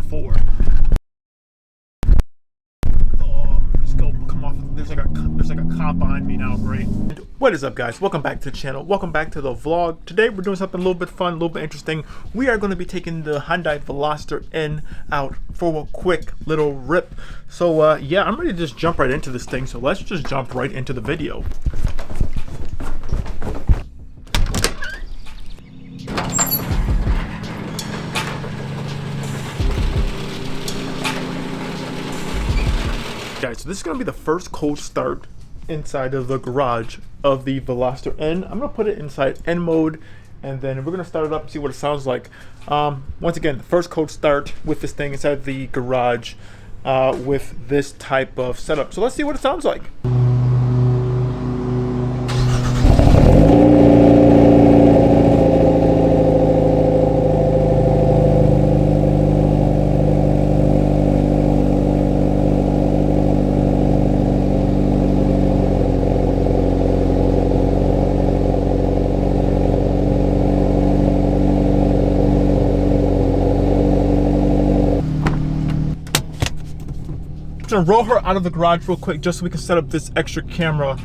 before. Oh, just go come off. There's like a cop behind me now. Great. What is up, guys? Welcome back to the channel. Welcome back to the vlog. Today we're doing something a little bit fun, a little bit interesting. We are going to be taking the Hyundai Veloster N out for a quick little rip. So yeah, I'm ready to just jump right into this thing. So let's just jump right into the video. Guys, so this is going to be the first cold start inside of the garage of the Veloster N. I'm going to put it inside N mode, and then we're going to start it up and see what it sounds like. Once again, the first cold start with this thing inside the garage with this type of setup. So let's see what it sounds like. I'm gonna roll her out of the garage real quick just so we can set up this extra camera.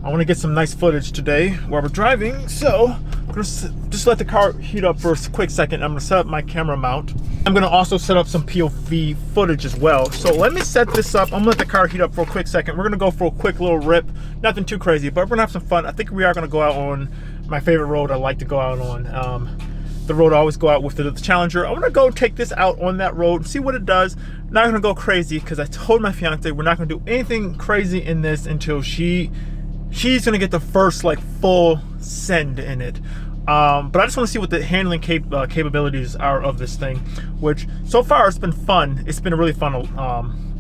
I want to get some nice footage today while we're driving, so I'm gonna just let the car heat up for a quick second. I'm gonna set up my camera mount. I'm gonna also set up some POV footage as well. So let me set this up. I'm gonna let the car heat up for a quick second. We're gonna go for a quick little rip. Nothing too crazy, but we're gonna have some fun. I think we are gonna go out on my favorite road I like to go out on. The road I always go out with, the Challenger. I'm gonna go take this out on that road, see what it does. Not gonna go crazy because I told my fiance we're not gonna do anything crazy in this until she's gonna get the first like full send in it. But I just want to see what the handling capabilities are of this thing, which so far it's been fun. It's been a really fun.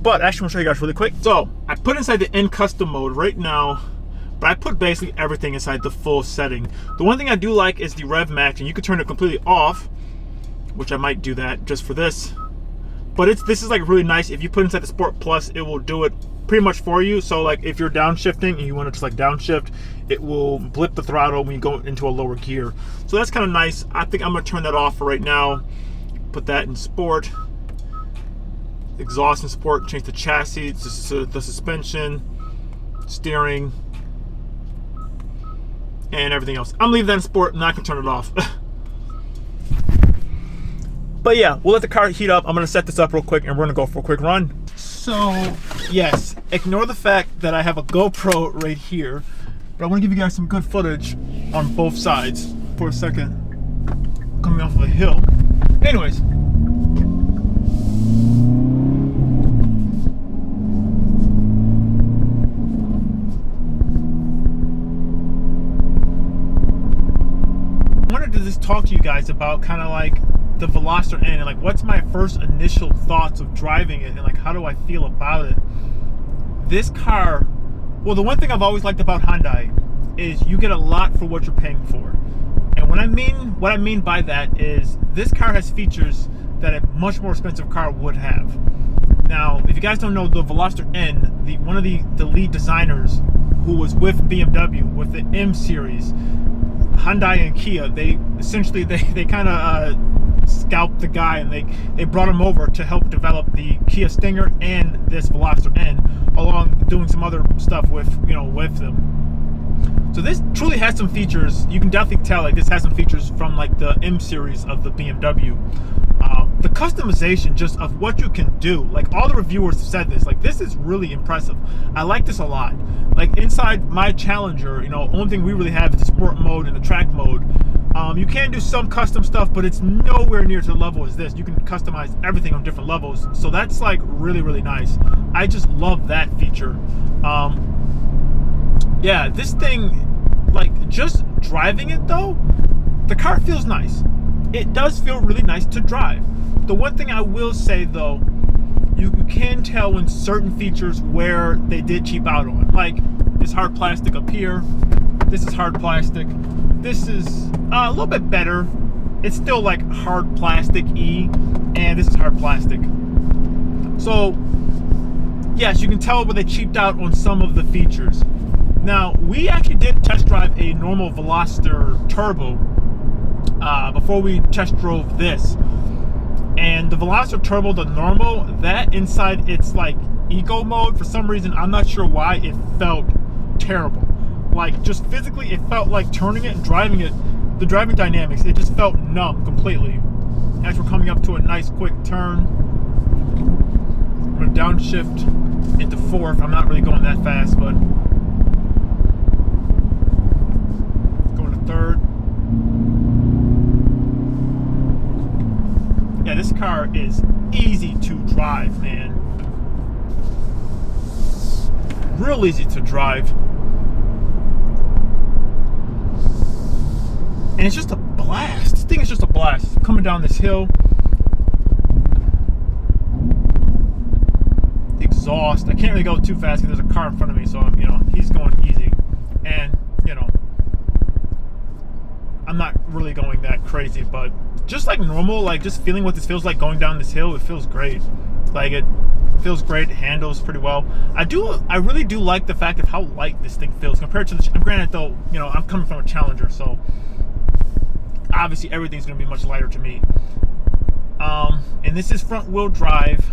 But actually, I'm gonna show you guys really quick. So I put inside the N custom mode right now. But I put basically everything inside the full setting. The one thing I do like is the rev max, and you can turn it completely off, which I might do that just for this. But this is like really nice. If you put inside the Sport Plus, it will do it pretty much for you. So like if you're downshifting and you want to just like downshift, it will blip the throttle when you go into a lower gear. So that's kind of nice. I think I'm gonna turn that off for right now. Put that in Sport. Exhaust in Sport. Change the chassis, the suspension, steering, and everything else. I'm leaving that in Sport, and I can turn it off. But yeah, we'll let the car heat up. I'm gonna set this up real quick, and we're gonna go for a quick run. So yes, ignore the fact that I have a GoPro right here, but I want to give you guys some good footage on both sides for a second. Coming off of a hill. Anyways. To just talk to you guys about kind of like the Veloster N and like what's my first initial thoughts of driving it and like how do I feel about it. This car, well, the one thing I've always liked about Hyundai is you get a lot for what you're paying for. And what I mean by that is this car has features that a much more expensive car would have. Now, if you guys don't know, the Veloster N, one of the lead designers who was with BMW with the M series, Hyundai and Kia, they essentially kind of scalped the guy, and they brought him over to help develop the Kia Stinger and this Veloster N, along doing some other stuff with them. So this truly has some features. You can definitely tell like this has some features from like the M series of the BMW. The customization just of what you can do, like all the reviewers have said this, like this is really impressive. I like this a lot. Like inside my Challenger, only thing we really have is the sport mode and the track mode. You can do some custom stuff, but it's nowhere near to the level as this. You can customize everything on different levels, so that's like really, really nice. I just love that feature. Yeah, this thing, like just driving it though, the car feels nice. It does feel really nice to drive. The one thing I will say though, you can tell when certain features where they did cheap out on. Like this hard plastic up here, this is hard plastic. This is a little bit better. It's still like hard plastic-y, and this is hard plastic. So yes, you can tell where they cheaped out on some of the features. Now, we actually did test drive a normal Veloster Turbo before we test drove this. And the Veloster Turbo, the normal, that inside it's like eco mode, for some reason, I'm not sure why, it felt terrible. Like, just physically, it felt like turning it and driving it, the driving dynamics, it just felt numb completely. As we're coming up to a nice quick turn, I'm going to downshift into fourth. I'm not really going that fast, but going to third. Yeah, this car is easy to drive, man. Real easy to drive. And it's just a blast. This thing is just a blast. Coming down this hill. The exhaust. I can't really go too fast because there's a car in front of me, so I'm, he's going easy. And, I'm not really going that crazy, but just like normal, like just feeling what this feels like going down this hill, it feels great. Like it feels great, it handles pretty well. I really do like the fact of how light this thing feels compared to the, granted though, I'm coming from a Challenger, so obviously everything's gonna be much lighter to me. And this is front wheel drive,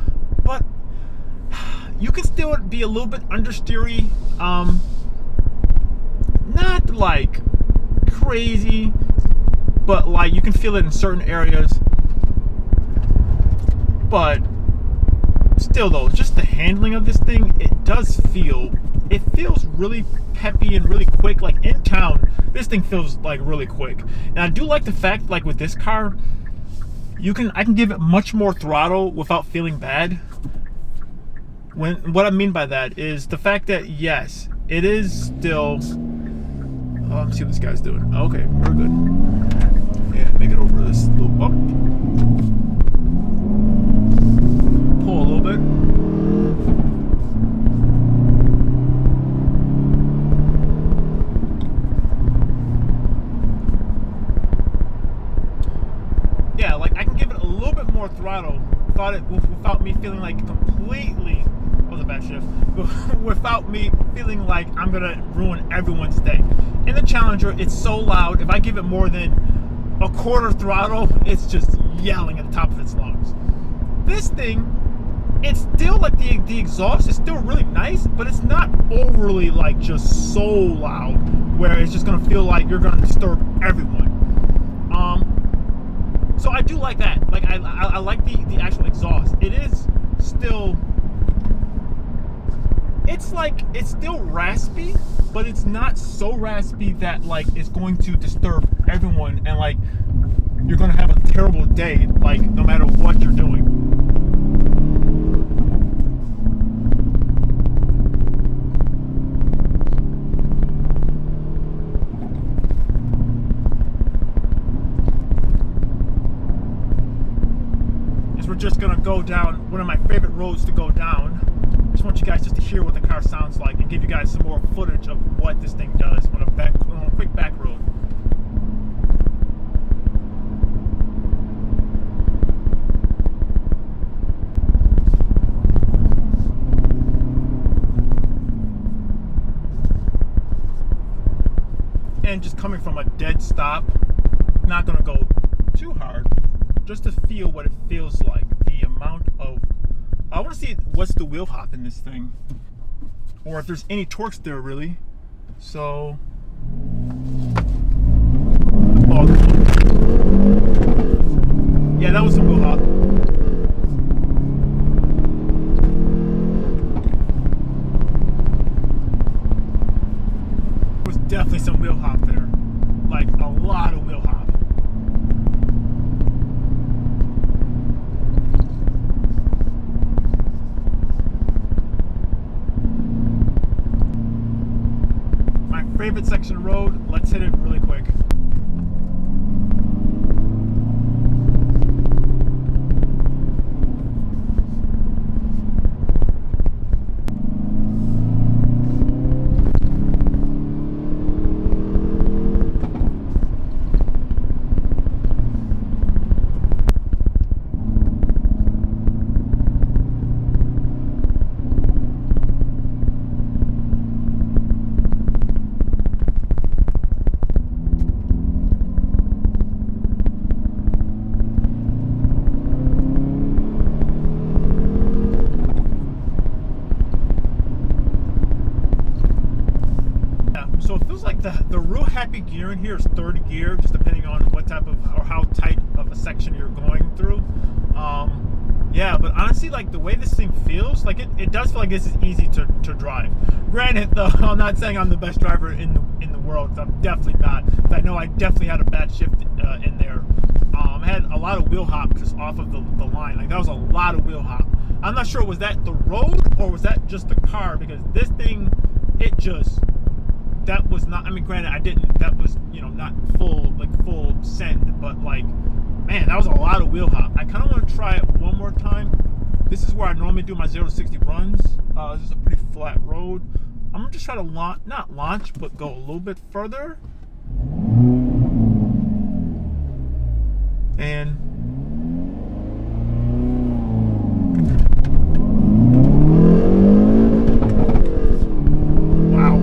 but you can still be a little bit understeery. Not like crazy, but like you can feel it in certain areas. But still though, just the handling of this thing, it feels really peppy and really quick. Like in town, this thing feels like really quick. And I do like the fact, like with this car, I can give it much more throttle without feeling bad. What I mean by that is the fact that yes, it is still. Let's see what this guy's doing. Okay, we're good. Yeah, make it over this little bump. Pull a little bit. Yeah, like I can give it a little bit more throttle without me feeling like completely. That was a bad shift. Without me feeling like I'm gonna ruin everyone's day. In the Challenger, it's so loud. If I give it more than a quarter throttle, it's just yelling at the top of its lungs. This thing, it's still like the exhaust is still really nice, but it's not overly like just so loud where it's just gonna feel like you're gonna disturb everyone. So I do like that. Like I like the actual exhaust. It is still. It's still raspy, but it's not so raspy that like it's going to disturb everyone and like you're gonna have a terrible day, like no matter what you're doing. As we're just gonna go down one of my favorite roads to go down. I just want you guys just to hear what the car sounds like and give you guys some more footage of what this thing does on a quick back road. And just coming from a dead stop, not gonna go too hard, just to feel what it feels like. The amount of I want to see what's the wheel hop in this thing, or if there's any torques there really. So, yeah, that was some wheel hop. There was definitely some wheel hop there, like a lot of wheel hop. Favorite section of road, let's hit it really quick. the real happy gear in here is third gear, just depending on what type of or how tight of a section you're going through. Yeah, but honestly, like the way this thing feels, like it does feel like this is easy to drive. Granted, though, I'm not saying I'm the best driver in the world. I'm definitely not. I know I definitely had a bad shift in there. I had a lot of wheel hop just off of the line. Like that was a lot of wheel hop. I'm not sure, was that the road or was that just the car? Because this thing, that was not, I mean, granted, that was, you know, not full send, but like, man, that was a lot of wheel hop. I kind of want to try it one more time. This is where I normally do my 0 to 60 runs. This is a pretty flat road. I'm going to just try to not launch, but go a little bit further. And wow.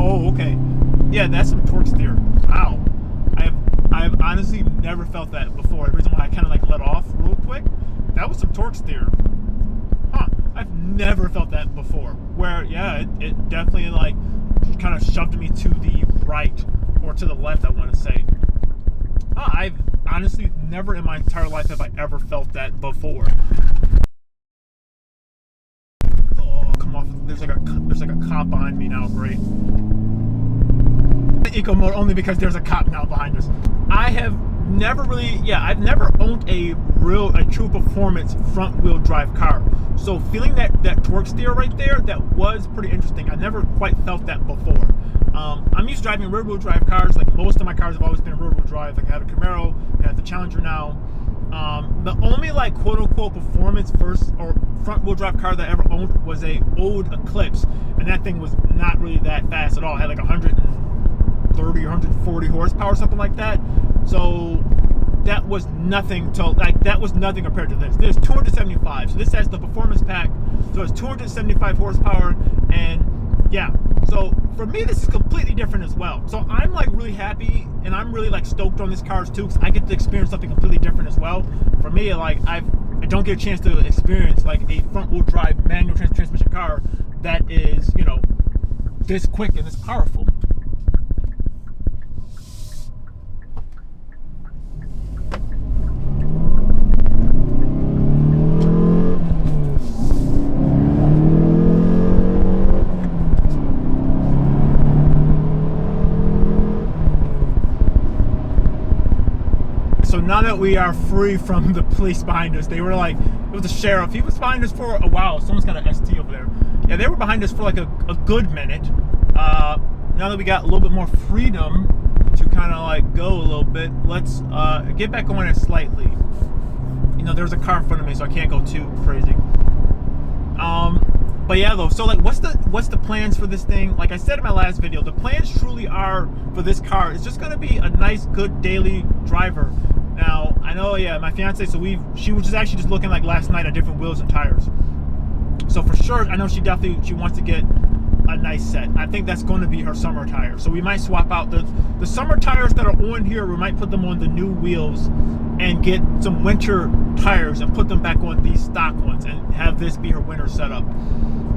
Oh, okay. Yeah, that's some torque steer. Wow. I have honestly never felt that before. The reason why I kind of like let off real quick, that was some torque steer. Huh. I've never felt that before. Where, yeah, it definitely like kind of shoved me to the right or to the left, I want to say. I've honestly never in my entire life have I ever felt that before. Oh, come off. There's like a cop behind me now. Great. Eco mode only because there's a cop now behind us. I've never owned a true performance front wheel drive car. So feeling that torque steer right there, that was pretty interesting. I never quite felt that before. I'm used to driving rear wheel drive cars. Like most of my cars have always been rear wheel drive. Like I have a Camaro, I have the Challenger now. The only like quote unquote performance front wheel drive car that I ever owned was a old Eclipse, and that thing was not really that fast at all. It had like 130 or 140 horsepower, something like that. So that was nothing compared to this. There's 275. So this has the performance pack. So it's 275 horsepower, and yeah. So for me, this is completely different as well. So I'm like really happy, and I'm really like stoked on this car too, because I get to experience something completely different as well. For me, like I don't get a chance to experience like a front wheel drive manual transmission car that is, you know, this quick and this powerful. So now that we are free from the police behind us, they were like, it was the sheriff. He was behind us for a while. Someone's got an ST over there. Yeah, they were behind us for like a good minute. Now that we got a little bit more freedom to kind of like go a little bit, let's get back on it slightly. You know, there's a car in front of me, so I can't go too crazy. But yeah, though, so like, what's the plans for this thing? Like I said in my last video, the plans truly are for this car. It's just gonna be a nice, good daily driver. Now, I know, yeah, my fiance, she was just actually just looking like last night at different wheels and tires. So for sure, I know she wants to get a nice set. I think that's going to be her summer tire. So we might swap out the summer tires that are on here. We might put them on the new wheels and get some winter tires and put them back on these stock ones and have this be her winter setup.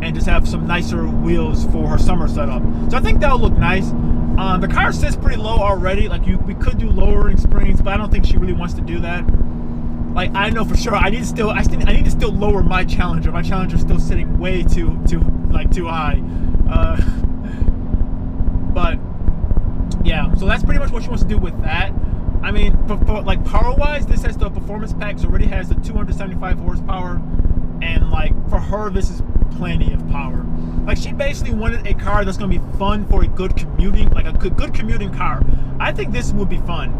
And just have some nicer wheels for her summer setup. So I think that'll look nice. The car sits pretty low already. Like we could do lowering springs, but I don't think she really wants to do that. Like I know for sure I need to still lower my Challenger. My Challenger's still sitting way too high. But yeah, so that's pretty much what she wants to do with that. I mean, for like power-wise, this has the performance pack. So already has the 275 horsepower, and like for her, this is plenty of power. Like she basically wanted a car that's gonna be fun for a good commuting, like a good commuting car. I think this would be fun.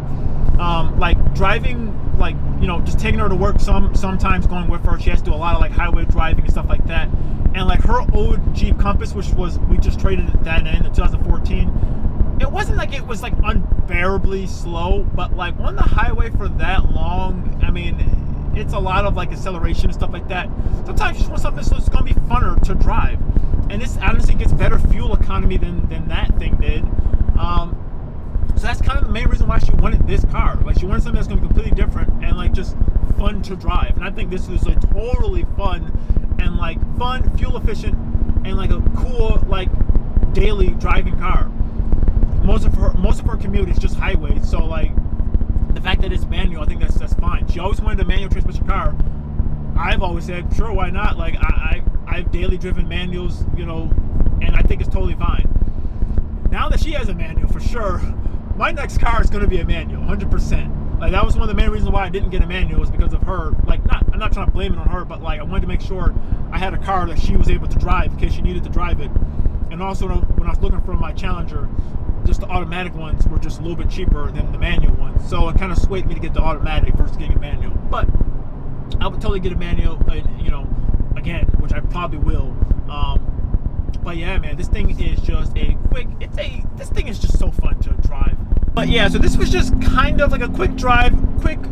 Like driving, like, you know, just taking her to work sometimes going with her. She has to do a lot of like highway driving and stuff like that. And like her old Jeep Compass, which was, we just traded that in 2014. It wasn't like it was like unbearably slow, but like on the highway for that long, I mean, it's a lot of like acceleration and stuff like that. Sometimes you just want something so it's going to be funner to drive. And this honestly gets better fuel economy than that thing did. So that's kind of the main reason why she wanted this car. Like she wanted something that's going to be completely different and like just fun to drive. And I think this is like totally fun and like fun, fuel efficient, and like a cool like daily driving car. Most of her commute is just highways. So like the fact that it's manual, I think that's fine. She always wanted a manual transmission car. I've always said, sure, why not? Like I've daily driven manuals, you know, and I think it's totally fine. Now that she has a manual, for sure, my next car is going to be a manual, 100%. Like that was one of the main reasons why I didn't get a manual, was because of her. Like, I'm not trying to blame it on her, but like I wanted to make sure I had a car that she was able to drive in case she needed to drive it. And also when I was looking for my Challenger, just the automatic ones were just a little bit cheaper than the manual ones. So it kind of swayed me to get the automatic versus getting a manual. But I would totally get a manual, you know, again, which I probably will. But yeah, man, this thing is just this thing is just so fun to drive. But yeah, so this was just kind of like a quick drive,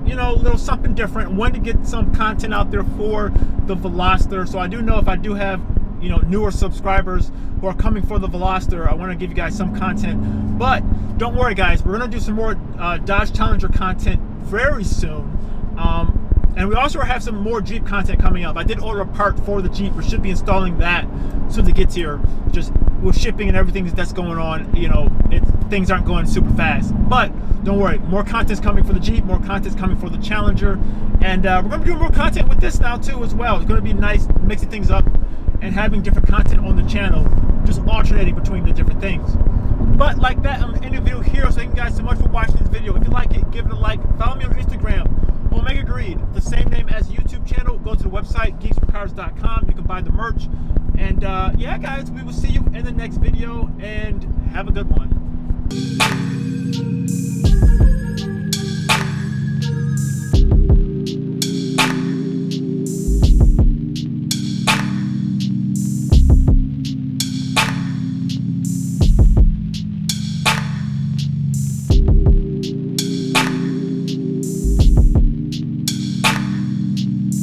you know, little something different. Wanted to get some content out there for the Veloster. So I do know if I do have, you know, newer subscribers who are coming for the Veloster, I want to give you guys some content. But don't worry, guys, we're going to do some more Dodge Challenger content very soon. And we also have some more Jeep content coming up. I did order a part for the Jeep. We should be installing that as soon as it gets here. Just with shipping and everything that's going on, you know, things aren't going super fast. But don't worry, more content's coming for the Jeep, more content's coming for the Challenger. And we're going to be doing more content with this now too as well. It's going to be nice mixing things up and having different content on the channel, just alternating between the different things. But like that, I'm ending the video here. So thank you guys so much for watching this video. If you like it, give it a like. Follow me on Instagram, OmegaGreed, the same name as YouTube channel. Go to the website, geeksforcars.com. You can buy the merch. And yeah, guys, we will see you in the next video, and have a good one.